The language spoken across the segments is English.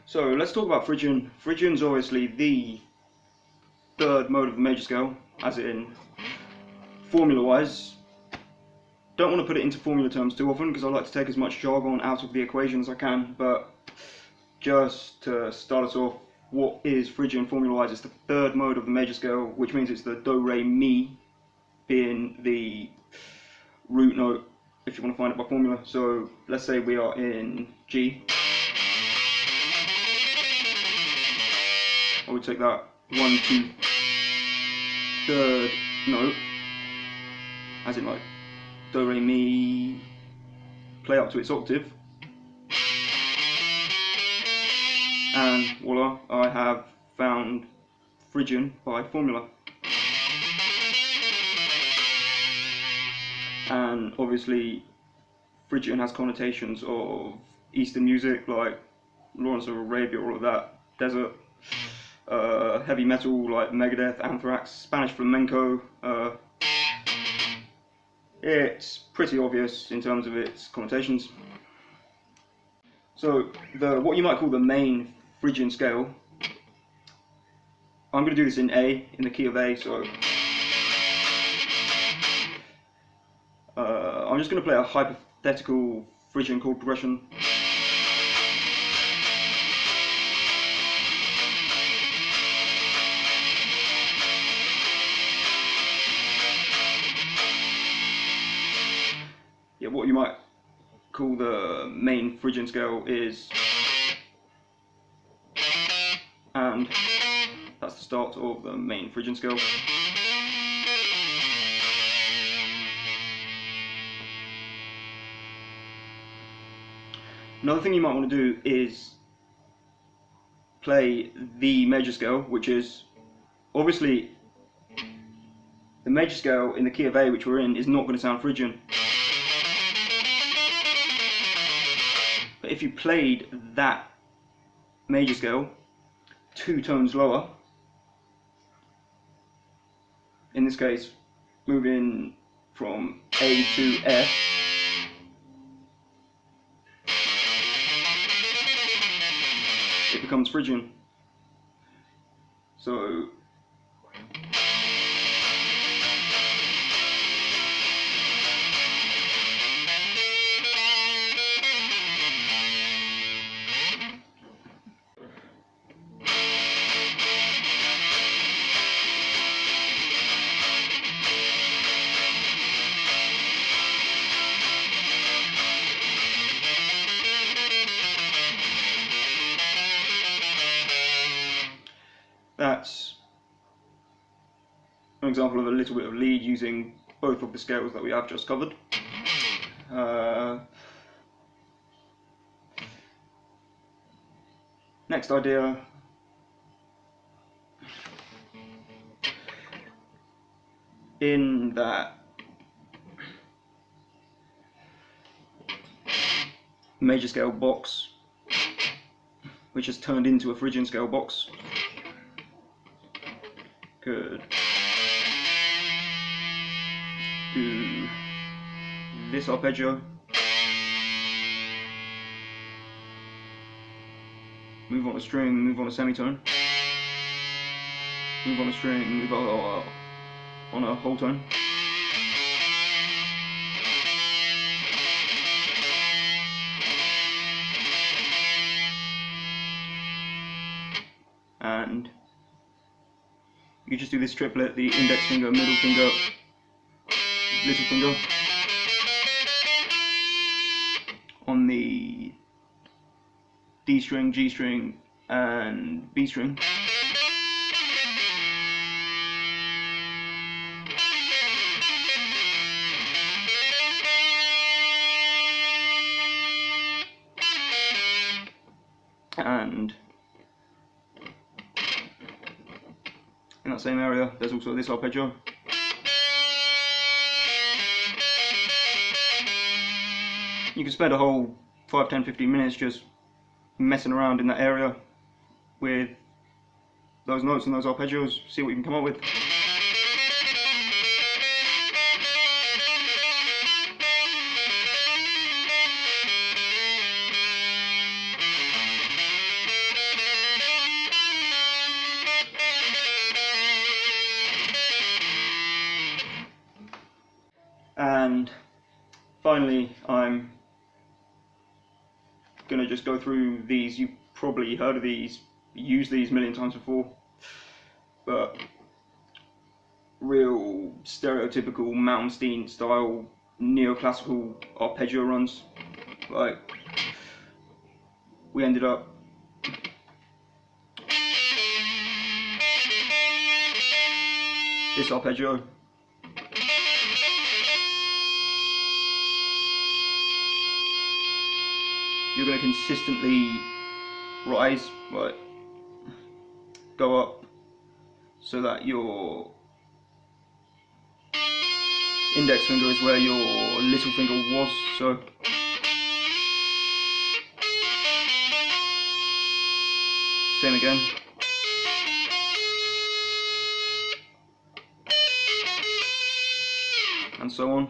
So let's talk about Phrygian. Phrygian's obviously the third mode of the major scale, as in formula-wise. Don't want to put it into formula terms too often because I like to take as much jargon out of the equation as I can, but just to start us off, what is Phrygian formula-wise? It's the third mode of the major scale, which means it's the do, re, mi being the root note if you want to find it by formula. So let's say we are in G. I would take that 1, 2, third note, as in like do, re, mi, play up to its octave, and voila, I have found Phrygian by formula. And obviously Phrygian has connotations of Eastern music like Lawrence of Arabia, all of that, desert, heavy metal like Megadeth, Anthrax, Spanish flamenco. It's pretty obvious in terms of its connotations. So what you might call the main Phrygian scale, I'm going to do this in A, in the key of A, so I'm just going to play a hypothetical Phrygian chord progression. Yeah, what you might call the main Phrygian scale is, and that's the start of the main Phrygian scale. Another thing you might want to do is play the major scale, which is obviously the major scale in the key of A, which we're in, is not going to sound Phrygian. But if you played that major scale 2 tones lower, in this case moving from A to F, it becomes Phrygian. So that's an example of a little bit of lead using both of the scales that we have just covered. Next idea, in that major scale box, which has turned into a Phrygian scale box, could do this arpeggio, move on a string, move on a semitone, move on a string, move on a whole tone, and you just do this triplet: the index finger, middle finger, little finger on the D string, G string and B string. And in that same area there's also this arpeggio. You can spend a whole 5, 10, 15 minutes just messing around in that area with those notes and those arpeggios, see what you can come up with. And finally, I'm gonna just go through these. You've probably heard of these, used these a million times before, but real stereotypical Malmsteen style neoclassical arpeggio runs. Like, we ended up this arpeggio. You're going to consistently rise, right, go up, so that your index finger is where your little finger was, so same again. And so on.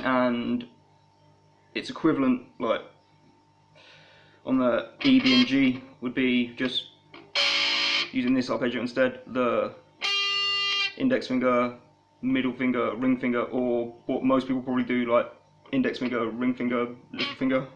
And its equivalent, like on the E, B and G, would be just using this arpeggio instead, the index finger, middle finger, ring finger, or what most people probably do, like index finger, ring finger, little finger.